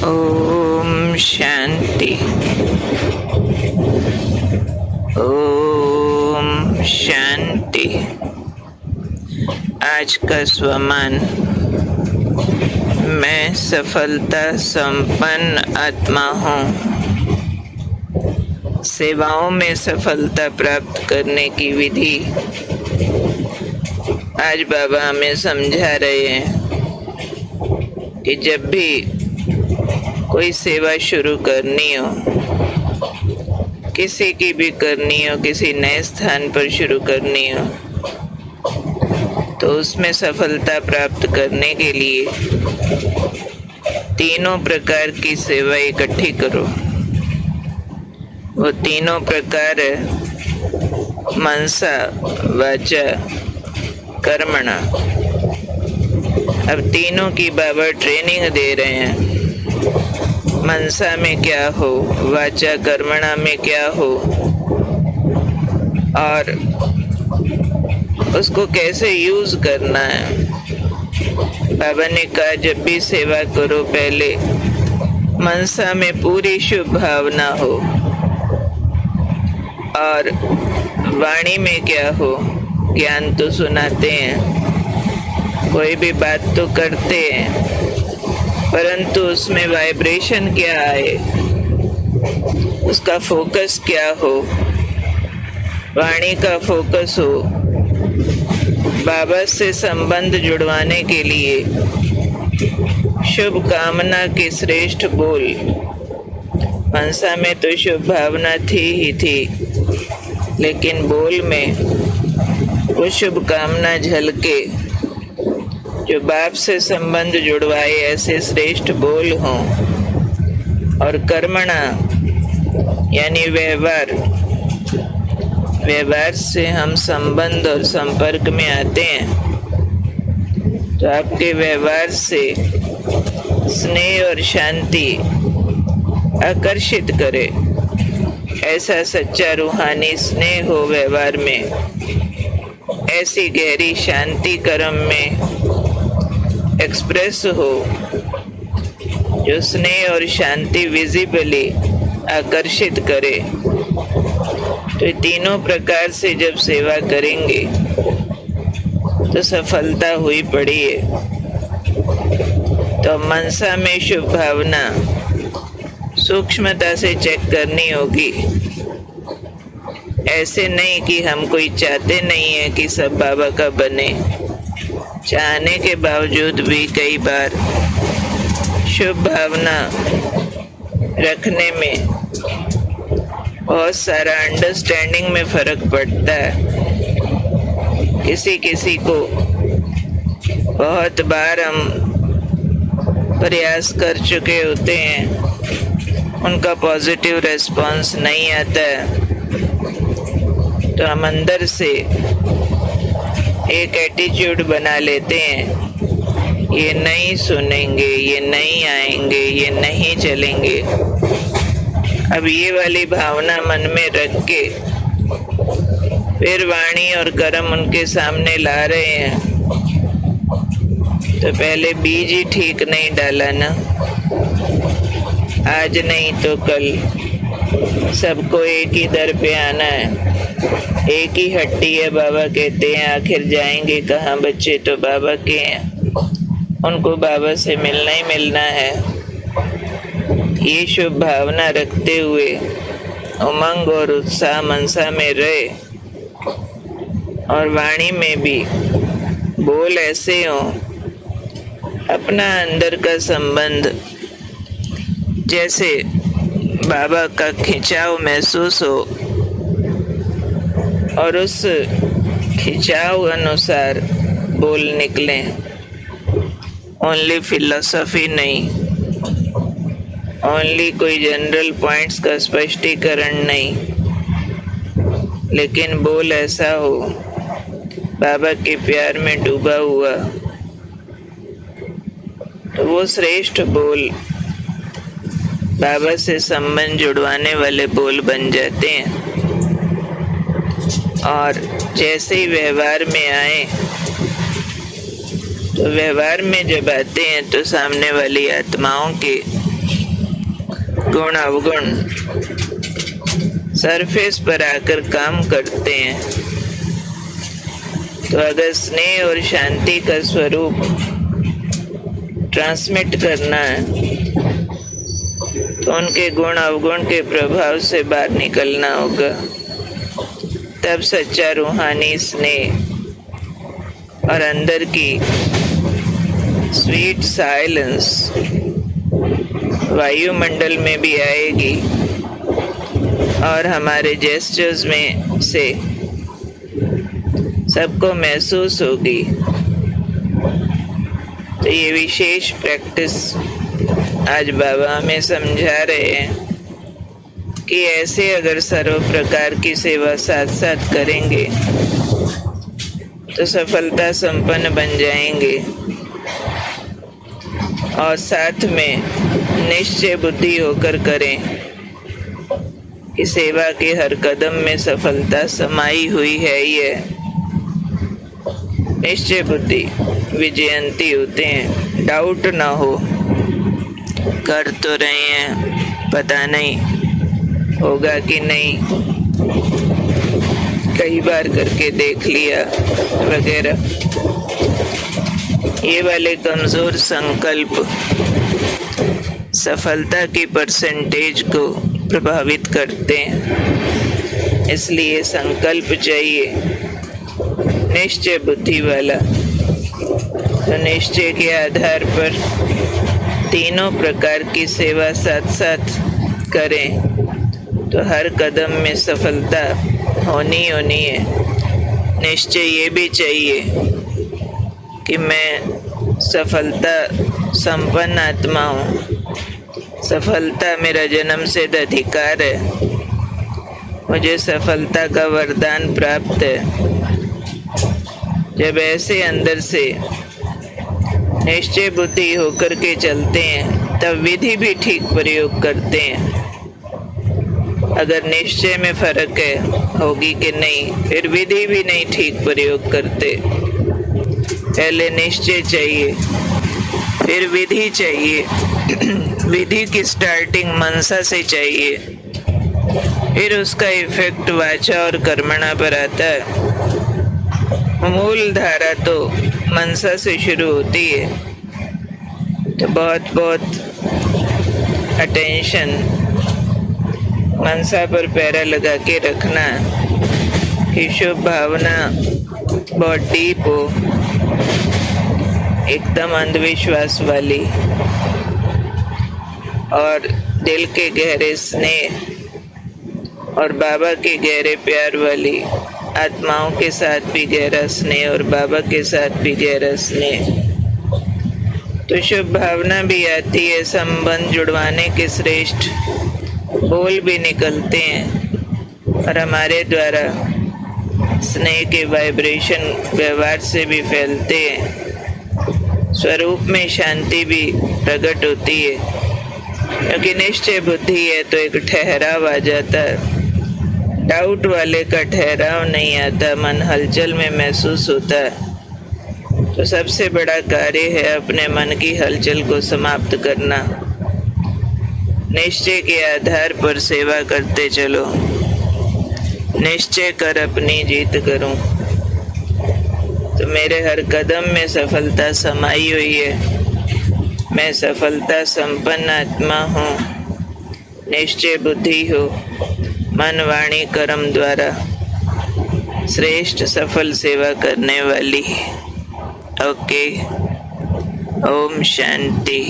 ओम शांति। ओम शांति। आज का स्वमान, मैं सफलता संपन्न आत्मा हूँ। सेवाओं में सफलता प्राप्त करने की विधि आज बाबा हमें समझा रहे हैं कि जब भी कोई सेवा शुरू करनी हो, किसी की भी करनी हो, किसी नए स्थान पर शुरू करनी हो, तो उसमें सफलता प्राप्त करने के लिए तीनों प्रकार की सेवा इकट्ठी करो। वो तीनों प्रकार है मनसा, वाचा, कर्मणा। अब तीनों की बाबा ट्रेनिंग दे रहे हैं। मनसा में क्या हो, वाचा कर्मणा में क्या हो, और उसको कैसे यूज करना है। बाबा ने कहा जब भी सेवा करो पहले मनसा में पूरी शुभ भावना हो, और वाणी में क्या हो, ज्ञान तो सुनाते हैं, कोई भी बात तो करते हैं, परंतु उसमें वाइब्रेशन क्या आए, उसका फोकस क्या हो। वाणी का फोकस हो बाबा से संबंध जुड़वाने के लिए शुभ कामना के श्रेष्ठ बोल। मनसा में तो शुभ भावना थी ही थी, लेकिन बोल में वो शुभ कामना झलके, जो बाप से संबंध जुड़वाए ऐसे श्रेष्ठ बोल हों। और कर्मणा यानी व्यवहार, व्यवहार से हम संबंध और संपर्क में आते हैं, तो आपके व्यवहार से स्नेह और शांति आकर्षित करे। ऐसा सच्चा रूहानी स्नेह हो व्यवहार में, ऐसी गहरी शांति कर्म में एक्सप्रेस हो, जो स्नेह और शांति विजिबली आकर्षित करे। तो ये तीनों प्रकार से जब सेवा करेंगे तो सफलता हुई पड़ी है। तो मनसा में शुभ भावना सूक्ष्मता से चेक करनी होगी। ऐसे नहीं कि हम कोई चाहते नहीं है कि सब बाबा का बने, चाहने के बावजूद भी कई बार शुभ भावना रखने में बहुत सारा अंडरस्टैंडिंग में फर्क पड़ता है। किसी किसी को बहुत बार हम प्रयास कर चुके होते हैं, उनका पॉजिटिव रेस्पॉन्स नहीं आता है, तो हम अंदर से एक एटीट्यूड बना लेते हैं, ये नहीं सुनेंगे, ये नहीं आएंगे, ये नहीं चलेंगे। अब ये वाली भावना मन में रख के फिर वाणी और कर्म उनके सामने ला रहे हैं, तो पहले बीज ही ठीक नहीं डाला ना। आज नहीं तो कल सबको एक ही दर पे आना है, एक ही हट्टी है। बाबा कहते हैं आखिर जाएंगे कहाँ बच्चे, तो बाबा के हैं, उनको बाबा से मिलना ही मिलना है। ये शुभ भावना रखते हुए उमंग और उत्साह मनसा में रहे, और वाणी में भी बोल ऐसे हो, अपना अंदर का संबंध जैसे बाबा का खिंचाव महसूस हो, और उस खिंचाव अनुसार बोल निकले। ओनली फिलॉसफी नहीं, ओनली कोई जनरल पॉइंट्स का स्पष्टीकरण नहीं, लेकिन बोल ऐसा हो बाबा के प्यार में डूबा हुआ, तो वो श्रेष्ठ बोल बाबा से संबंध जुड़वाने वाले बोल बन जाते हैं। और जैसे ही व्यवहार में आए, तो व्यवहार में जब आते हैं तो सामने वाली आत्माओं के गुण अवगुण सरफेस पर आकर काम करते हैं। तो अगर स्नेह और शांति का स्वरूप ट्रांसमिट करना है तो उनके गुण अवगुण के प्रभाव से बाहर निकलना होगा। तब सच्चा रूहानी स्नेह और अंदर की स्वीट साइलेंस वायुमंडल में भी आएगी और हमारे जेस्चर्स में से सबको महसूस होगी। तो ये विशेष प्रैक्टिस आज बाबा हमें समझा रहे हैं कि ऐसे अगर सर्व प्रकार की सेवा साथ साथ करेंगे तो सफलता संपन्न बन जाएंगे। और साथ में निश्चय बुद्धि होकर करें कि सेवा के हर कदम में सफलता समाई हुई है। ये निश्चय बुद्धि विजयंती होते हैं। डाउट ना हो, कर तो रहे हैं, पता नहीं होगा कि नहीं, कई बार करके देख लिया वगैरह। ये वाले कमजोर संकल्प सफलता की परसेंटेज को प्रभावित करते हैं। इसलिए संकल्प चाहिए निश्चय बुद्धि वाला। तो निश्चय के आधार पर तीनों प्रकार की सेवा साथ साथ करें तो हर कदम में सफलता होनी है। निश्चय ये भी चाहिए कि मैं सफलता संपन्न आत्मा हूँ, सफलता मेरा जन्म सिद्ध अधिकार है, मुझे सफलता का वरदान प्राप्त है। जब ऐसे अंदर से निश्चय बुद्धि होकर के चलते हैं तब विधि भी ठीक प्रयोग करते हैं। अगर निश्चय में फर्क है होगी कि नहीं, फिर विधि भी नहीं ठीक प्रयोग करते। पहले निश्चय चाहिए, फिर विधि चाहिए। विधि की स्टार्टिंग मनसा से चाहिए, फिर उसका इफेक्ट वाचा और कर्मणा पर आता है। मूल धारा तो मनसा से शुरू होती है। तो बहुत बहुत अटेंशन मनसा पर पैरा लगा के रखना कि शुभ भावना बहुत डीप हो, एकदम अंधविश्वास वाली, और दिल के गहरे स्नेह और बाबा के गहरे प्यार वाली। आत्माओं के साथ भी गहरा स्नेह और बाबा के साथ भी गहरा स्नेह। तो शुभ भावना भी आती है, संबंध जुड़वाने के श्रेष्ठ बोल भी निकलते हैं और हमारे द्वारा स्नेह के वाइब्रेशन व्यवहार से भी फैलते हैं। स्वरूप में शांति भी प्रकट होती है, क्योंकि निश्चय बुद्धि है तो एक ठहराव आ जाता है। डाउट वाले का ठहराव नहीं आता, मन हलचल में महसूस होता है। तो सबसे बड़ा कार्य है अपने मन की हलचल को समाप्त करना। निश्चय के आधार पर सेवा करते चलो, निश्चय कर अपनी जीत करूं। तो मेरे हर कदम में सफलता समाई हुई है। मैं सफलता संपन्न आत्मा हूँ। निश्चय बुद्धि हो, मन वाणी कर्म द्वारा श्रेष्ठ सफल सेवा करने वाली। ओके, ओम शांति।